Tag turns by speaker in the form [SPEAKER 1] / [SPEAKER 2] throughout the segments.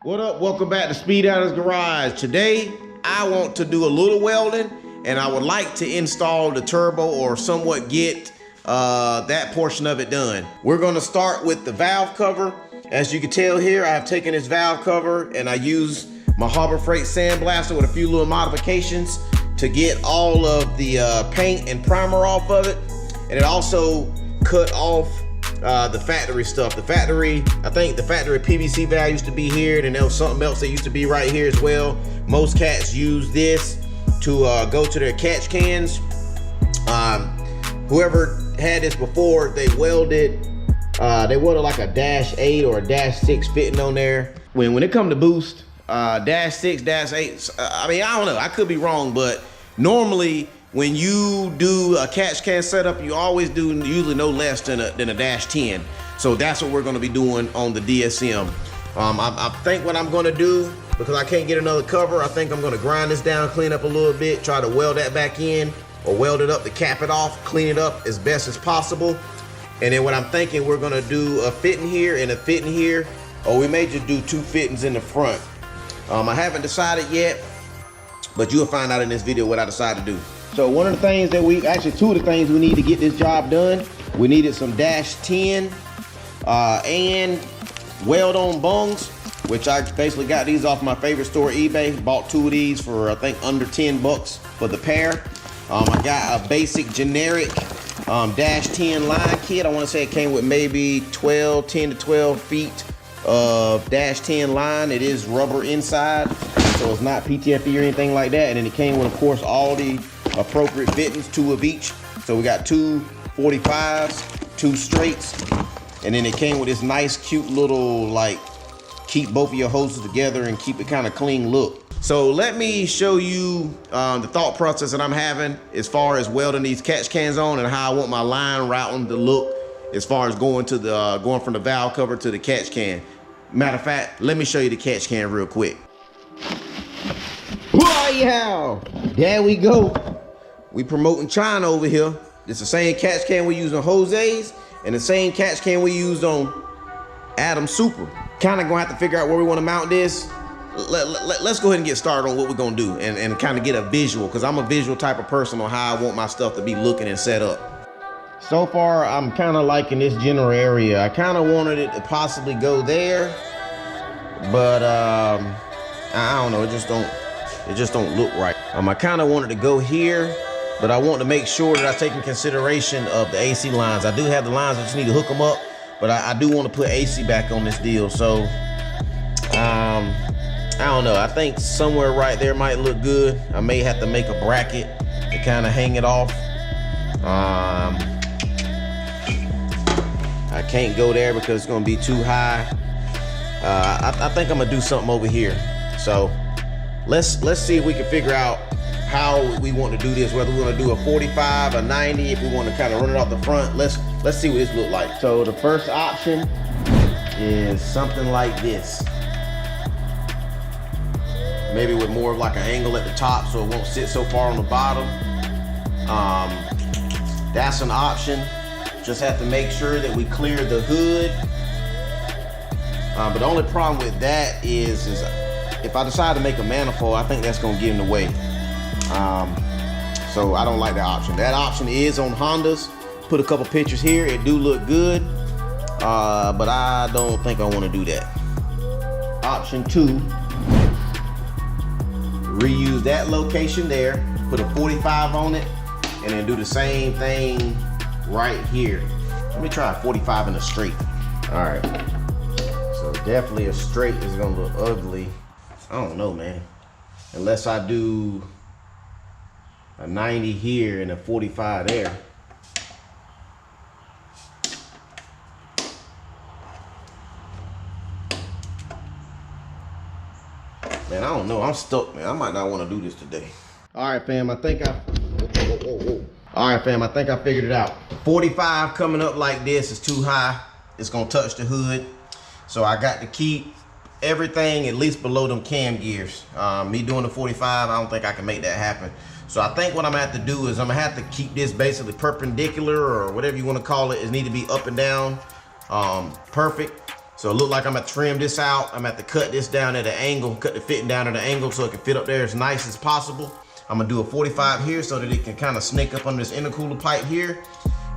[SPEAKER 1] What up? Welcome back to Speedaddixxgarage. Today, I want to do a little welding, and I would like to install the turbo or somewhat get that portion of it done. We're gonna start with the valve cover. As you can tell here, I've taken this valve cover and I use my Harbor Freight sandblaster with a few little modifications to get all of the paint and primer off of it. And it also cut off the factory stuff. I think the factory PVC valve used to be here, and there was something else that used to be right here as well. Most cats use this to go to their catch cans. Whoever had this before, they welded like a -8 or a -6 fitting on there. When it come to boost, -6, -8, I mean, I don't know, I could be wrong, but normally when you do a catch can setup, you always do usually no less than a -10. So that's what we're gonna be doing on the DSM. I think what I'm gonna do, because I can't get another cover, I think I'm gonna grind this down, clean up a little bit, try to weld that back in, or weld it up to cap it off, clean it up as best as possible. And then what I'm thinking, we're gonna do a fitting here and a fitting here, or we may just do 2 fittings in the front. I haven't decided yet, but you'll find out in this video what I decide to do. So one of the things that actually 2 of the things we need to get this job done, we needed some -10 and weld-on bungs, which I basically got these off my favorite store, eBay. Bought 2 of these for I think under 10 bucks for the pair. I got a basic generic -10 line kit. I want to say it came with maybe 10 to 12 feet of -10 line. It is rubber inside, so it's not PTFE or anything like that. And then it came with, of course, all the appropriate fittings, 2 of each. So we got 2 45s, 2 straights, and then it came with this nice, cute little, like, keep both of your hoses together and keep it kind of clean look. So let me show you the thought process that I'm having as far as welding these catch cans on and how I want my line routing to look as far as going from the valve cover to the catch can. Matter of fact, let me show you the catch can real quick. Wow, there we go. We promoting China over here. It's the same catch can we use on Jose's and the same catch can we used on Adam Super. Kind of gonna have to figure out where we want to mount this. Let's go ahead and get started on what we're gonna do and kind of get a visual, because I'm a visual type of person on how I want my stuff to be looking and set up. So far, I'm kind of liking this general area. I kind of wanted it to possibly go there, but I don't know, it just don't look right. I kind of wanted to go here, but I want to make sure that I take in consideration of the AC lines. I do have the lines, I just need to hook them up, but I do want to put AC back on this deal. So I don't know, I think somewhere right there might look good. I may have to make a bracket to kind of hang it off. I can't go there because it's gonna be too high. I think I'm gonna do something over here. So let's see if we can figure out how we want to do this, whether we want to do a 45, a 90, if we want to kind of run it off the front. Let's see what this look like. So the first option is something like this. Maybe with more of like an angle at the top so it won't sit so far on the bottom. That's an option. Just have to make sure that we clear the hood. But the only problem with that is if I decide to make a manifold, I think that's gonna get in the way. So I don't like that option. That option is on Hondas. Put a couple pictures here, it do look good. But I don't think I wanna do that. Option 2, reuse that location there, put a 45 on it, and then do the same thing right here. Let me try a 45 in a straight. All right, so definitely a straight is gonna look ugly. I don't know, man. Unless I do a 90 here and a 45 there. Man, I don't know, I'm stuck, man. I might not wanna do this today. All right, fam, I think All right, fam, I think I figured it out. 45 coming up like this is too high. It's gonna touch the hood. So I got to keep everything at least below them cam gears. Me doing the 45, I don't think I can make that happen. So I think what I'm gonna have to do is I'm gonna have to keep this basically perpendicular, or whatever you wanna call it. It need to be up and down, perfect. So it look like I'm gonna trim this out. I'm gonna have to cut this down at an angle, cut the fitting down at an angle so it can fit up there as nice as possible. I'm gonna do a 45 here so that it can kind of snake up under this intercooler pipe here.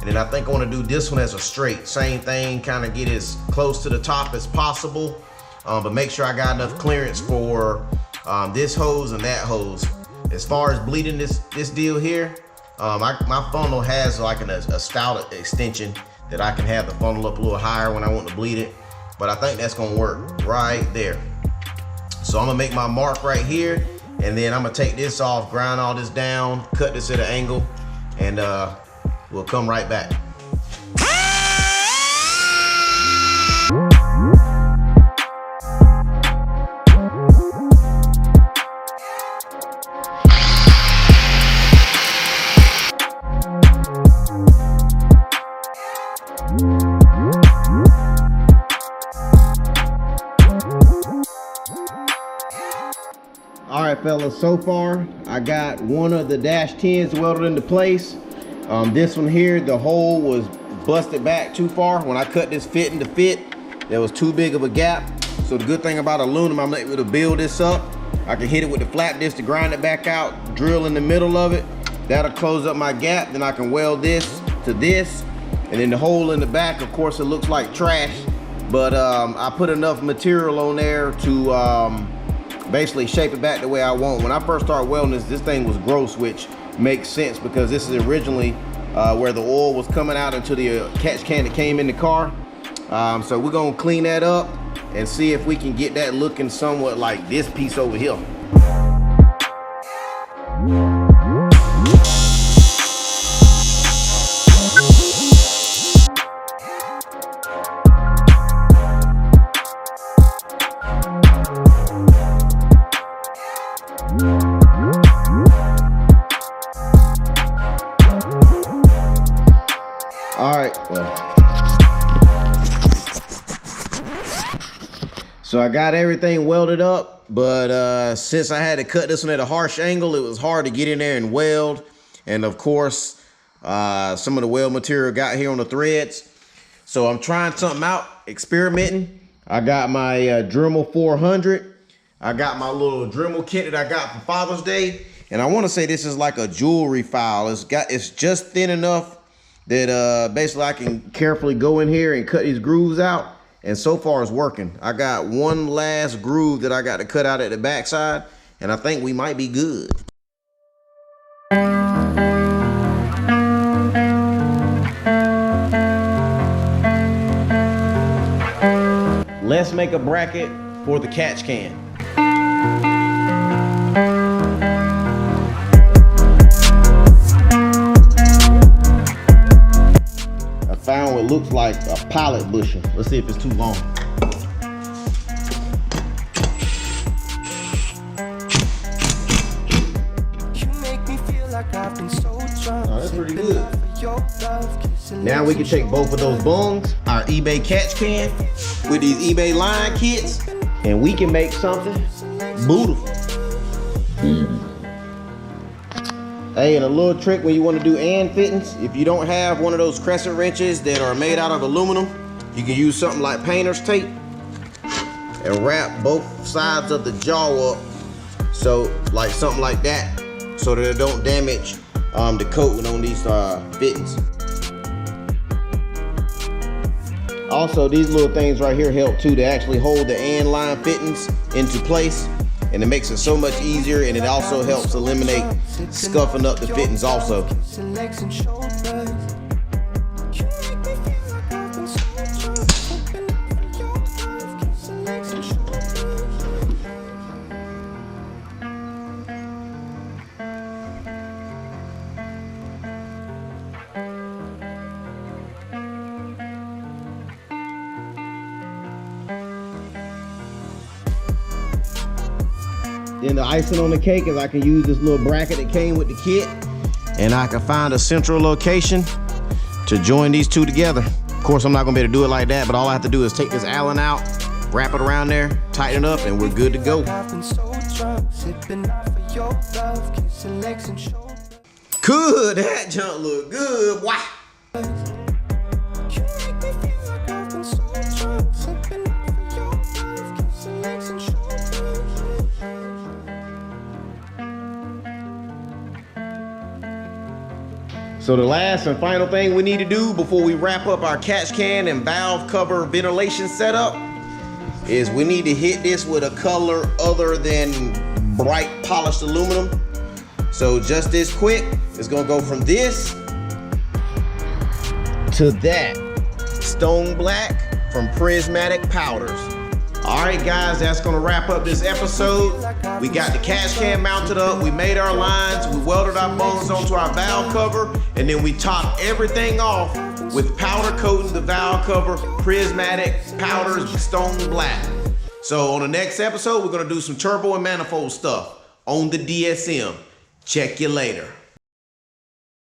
[SPEAKER 1] And then I think I wanna do this one as a straight. Same thing, kind of get as close to the top as possible. But make sure I got enough clearance for this hose and that hose. As far as bleeding this deal here, my funnel has like a stout extension that I can have the funnel up a little higher when I want to bleed it. But I think that's gonna work right there. So I'm gonna make my mark right here, and then I'm gonna take this off, grind all this down, cut this at an angle, and we'll come right back. All right, fellas, so far I got one of the dash 10s welded into place. This one here, the hole was busted back too far. When I cut this fitting to fit, there was too big of a gap. So the good thing about aluminum, I'm able to build this up. I can hit it with the flat disc to grind it back out, drill in the middle of it. That'll close up my gap. Then I can weld this to this. And then the hole in the back, of course, it looks like trash. But I put enough material on there to basically shape it back the way I want. When I first started welding this thing was gross, which makes sense because this is originally where the oil was coming out into the catch can that came in the car. So we're gonna clean that up and see if we can get that looking somewhat like this piece over here. All right, so I got everything welded up, but since I had to cut this one at a harsh angle, it was hard to get in there and weld. And of course, some of the weld material got here on the threads. So I'm trying something out, experimenting. I got my Dremel 400. I got my little Dremel kit that I got for Father's Day. And I want to say this is like a jewelry file. It's just thin enough that basically I can carefully go in here and cut these grooves out, and so far it's working. I got one last groove that I got to cut out at the backside, and I think we might be good. Let's make a bracket for the catch can. Found what looks like a pallet bushing. Let's see if it's too long. Oh, that's pretty good. Now we can take both of those bungs, our eBay catch can, with these eBay line kits, and we can make something beautiful. Hey, and a little trick when you want to do and fittings, if you don't have one of those crescent wrenches that are made out of aluminum, you can use something like painter's tape and wrap both sides of the jaw up, so like something like that, so that it don't damage the coating on these fittings. Also, these little things right here help too to actually hold the and line fittings into place. And it makes it so much easier, and it also helps eliminate scuffing up the fittings also. Then the icing on the cake is I can use this little bracket that came with the kit, and I can find a central location to join these two together. Of course, I'm not gonna be able to do it like that, but all I have to do is take this Allen out, wrap it around there, tighten it up, and we're good to go. Good, that junk look good, wow. So the last and final thing we need to do before we wrap up our catch can and valve cover ventilation setup is we need to hit this with a color other than bright polished aluminum. So just this quick, it's gonna go from this to that stone black from Prismatic Powders. All right, guys, that's gonna wrap up this episode. We got the catch can mounted up, we made our lines, we welded our bungs onto our valve cover, and then we topped everything off with powder coating the valve cover, Prismatic Powders Stone Black. So on the next episode, we're gonna do some turbo and manifold stuff on the DSM. Check you later.